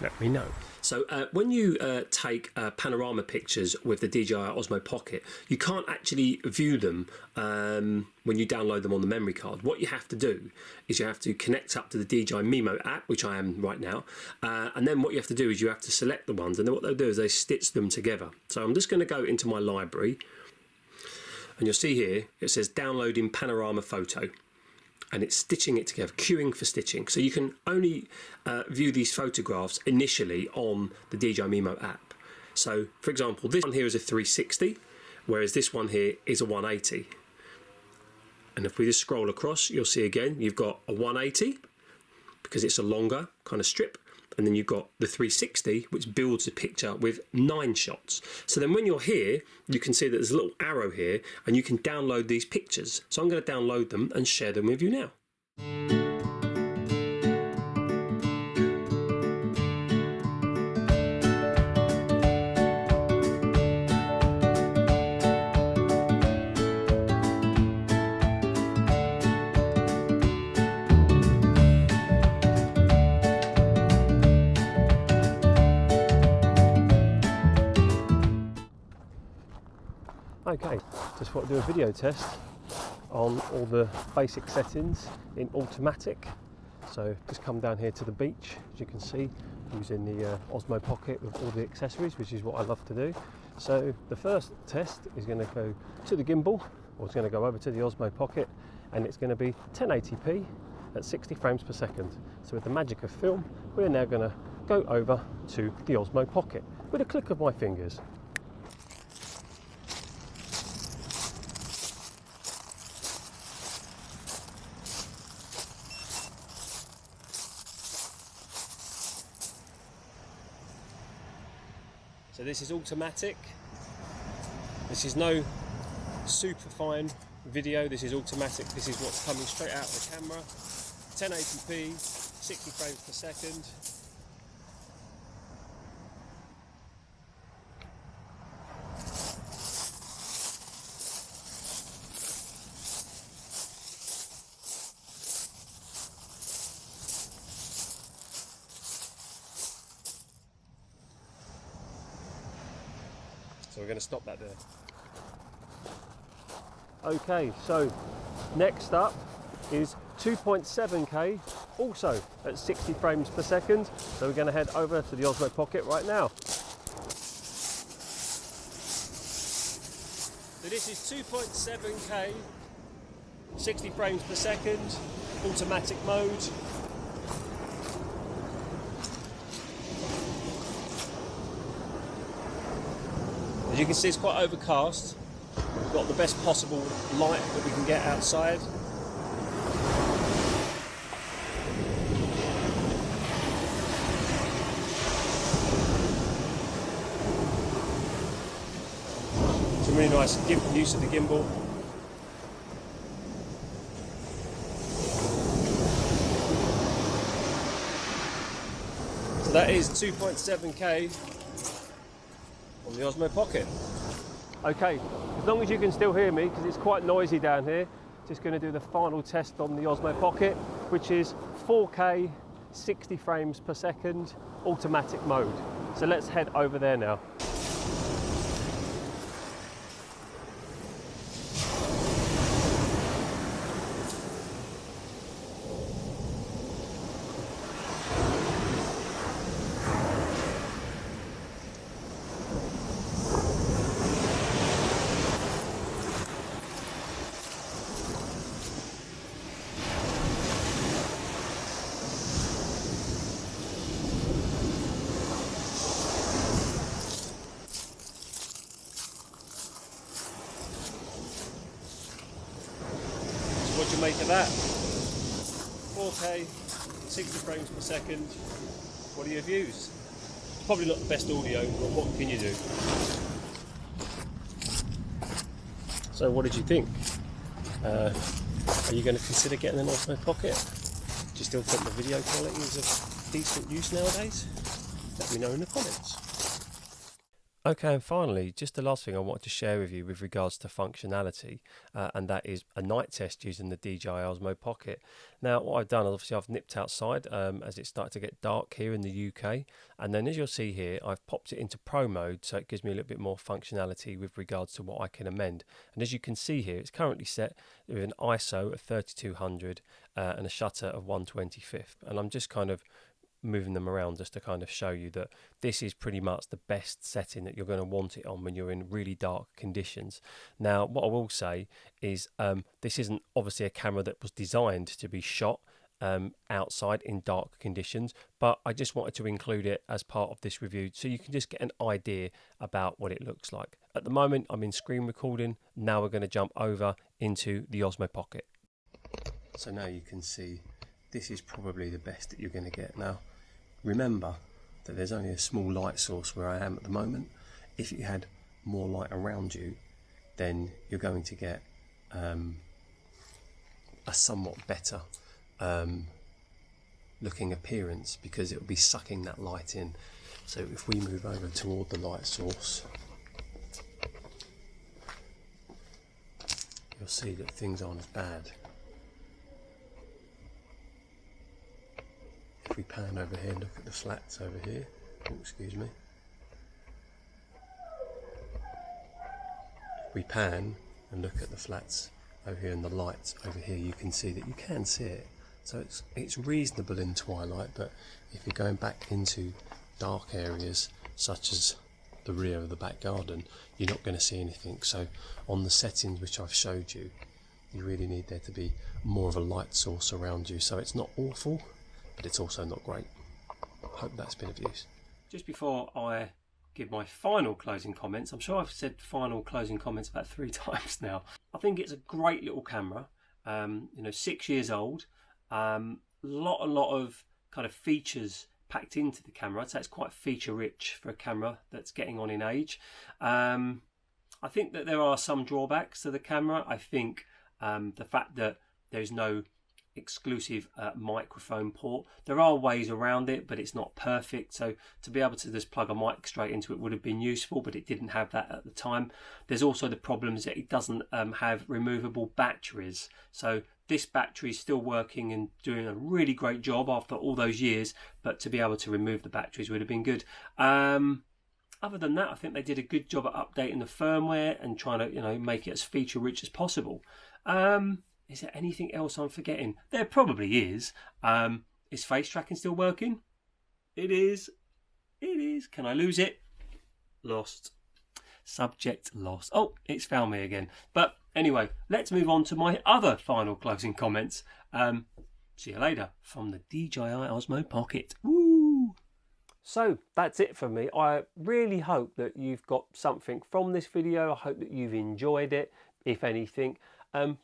Let me know. So when you take panorama pictures with the DJI Osmo Pocket, you can't actually view them when you download them on the memory card. What you have to do is you have to connect up to the DJI Mimo app, which I am right now, and then what you have to do is you have to select the ones, and then what they'll do is they stitch them together. So I'm just going to go into my library, and you'll see here it says downloading panorama photo, and it's stitching it together, queuing for stitching. So you can only view these photographs initially on the DJI Mimo app. So for example, this one here is a 360, whereas this one here is a 180. And if we just scroll across, you'll see again, you've got a 180 because it's a longer kind of strip. And then you've got the 360, which builds the picture with 9 shots. So then when you're here, you can see that there's a little arrow here, and you can download these pictures. So I'm going to download them and share them with you now. Okay, just want to do a video test on all the basic settings in automatic. So just come down here to the beach, as you can see, using the Osmo Pocket with all the accessories, which is what I love to do. So the first test is going to go to the gimbal, or it's going to go over to the Osmo Pocket, and it's going to be 1080p at 60 frames per second. So with the magic of film, we're now going to go over to the Osmo Pocket with a click of my fingers. So this is automatic. This is no Superfine video. This is automatic. This is what's coming straight out of the camera. 1080p, 60 frames per second. So we're going to stop that there. Okay, so next up is 2.7K, also at 60 frames per second. So we're going to head over to the Osmo Pocket right now. So this is 2.7K, 60 frames per second, automatic mode. As you can see, it's quite overcast. We've got the best possible light that we can get outside. Some really nice use of the gimbal. So that is 2.7K. on the Osmo Pocket. Okay, as long as you can still hear me, because it's quite noisy down here, just going to do the final test on the Osmo Pocket, which is 4K, 60 frames per second, automatic mode. So let's head over there now. What do you make of that? 4K, 60 frames per second. What are your views? Probably not the best audio, but what can you do? So what did you think? Are you going to consider getting an Osmo Pocket? Do you still think the video quality is of decent use nowadays? Let me know in the comments. Okay, and finally, just the last thing I wanted to share with you with regards to functionality, and that is a night test using the DJI Osmo Pocket. Now, what I've done, obviously I've nipped outside as it started to get dark here in the UK, and then as you'll see here, I've popped it into Pro mode, so it gives me a little bit more functionality with regards to what I can amend. And as you can see here, it's currently set with an ISO of 3200 and a shutter of 1/25th, and I'm just kind of moving them around just to kind of show you that this is pretty much the best setting that you're going to want it on when you're in really dark conditions. Now, what I will say is this isn't obviously a camera that was designed to be shot outside in dark conditions, but I just wanted to include it as part of this review so you can just get an idea about what it looks like. At the moment I'm in screen recording. Now we're going to jump over into the Osmo Pocket. So now you can see this is probably the best that you're going to get. Now remember that there's only a small light source where I am at the moment. If you had more light around you, then you're going to get a somewhat better looking appearance, because it will be sucking that light in. So if we move over toward the light source, you'll see that things aren't as bad. If we pan over here, look at the flats over here. Oh, excuse me. If we pan and look at the flats over here and the lights over here, you can see that you can see it. So it's reasonable in twilight, but if you're going back into dark areas such as the rear of the back garden, you're not going to see anything. So on the settings which I've showed you, you really need there to be more of a light source around you. So it's not awful, but it's also not great. Hope that's been of use. Just before I give my final closing comments, I'm sure I've said final closing comments about 3 times now. I think it's a great little camera. 6 years old. Lot of kind of features packed into the camera. I'd say it's quite feature rich for a camera that's getting on in age. I think that there are some drawbacks to the camera. I think the fact that there's no exclusive microphone port. There are ways around it, but it's not perfect. So to be able to just plug a mic straight into it would have been useful, but it didn't have that at the time. There's also the problems that it doesn't have removable batteries. So this battery is still working and doing a really great job after all those years, but to be able to remove the batteries would have been good. Other than that, I think they did a good job at updating the firmware and trying to, make it as feature rich as possible. Is there anything else I'm forgetting? There probably is. Is face tracking still working? It is. It is. Can I lose it? Lost. Subject lost. Oh, it's found me again. But anyway, let's move on to my other final closing comments. See you later from the DJI Osmo Pocket. Woo! So that's it for me. I really hope that you've got something from this video. I hope that you've enjoyed it, if anything.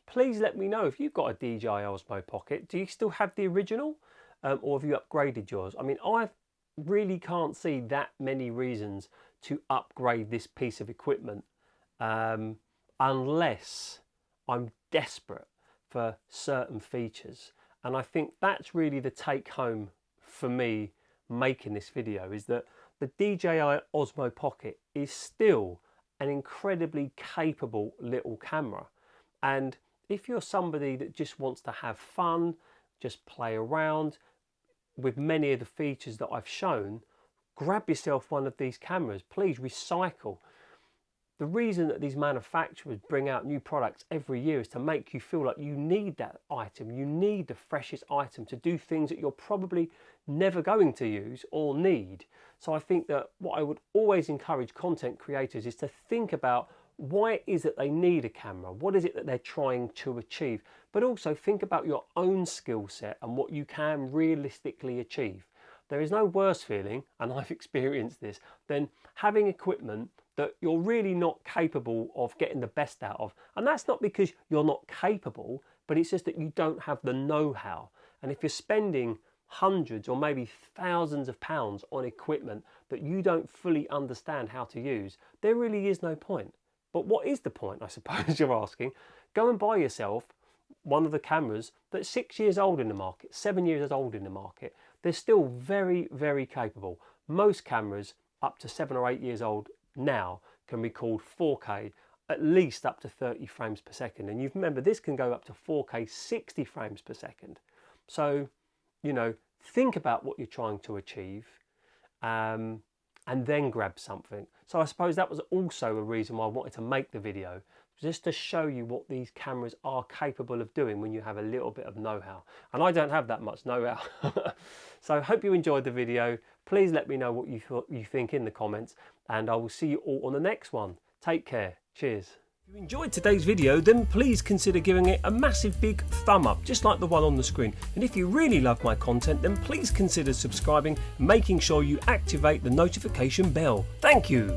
Please let me know if you've got a DJI Osmo Pocket. Do you still have the original, or have you upgraded yours? I mean, I really can't see that many reasons to upgrade this piece of equipment unless I'm desperate for certain features. And I think that's really the take home for me making this video, is that the DJI Osmo Pocket is still an incredibly capable little camera. And if you're somebody that just wants to have fun, just play around with many of the features that I've shown, grab yourself one of these cameras. Please recycle. The reason that these manufacturers bring out new products every year is to make you feel like you need that item. You need the freshest item to do things that you're probably never going to use or need. So I think that what I would always encourage content creators is to think about why it is that they need a camera. What is it that they're trying to achieve? But also think about your own skill set and what you can realistically achieve. There is no worse feeling, and I've experienced this, than having equipment that you're really not capable of getting the best out of. And that's not because you're not capable, but it's just that you don't have the know-how. And if you're spending hundreds or maybe thousands of pounds on equipment that you don't fully understand how to use, there really is no point. But what is the point, I suppose you're asking? Go and buy yourself one of the cameras that's 6 years old in the market, 7 years old in the market. They're still very, very capable. Most cameras up to 7 or 8 years old now can record 4K, at least up to 30 frames per second. And you remember, this can go up to 4K 60 frames per second. So, you know, think about what you're trying to achieve and then grab something. So I suppose that was also a reason why I wanted to make the video, just to show you what these cameras are capable of doing when you have a little bit of know-how. And I don't have that much know-how. So I hope you enjoyed the video. Please let me know what you think in the comments, and I will see you all on the next one. Take care. Cheers. If you enjoyed today's video, then please consider giving it a massive big thumb up, just like the one on the screen. And if you really love my content, then please consider subscribing and making sure you activate the notification bell. Thank you.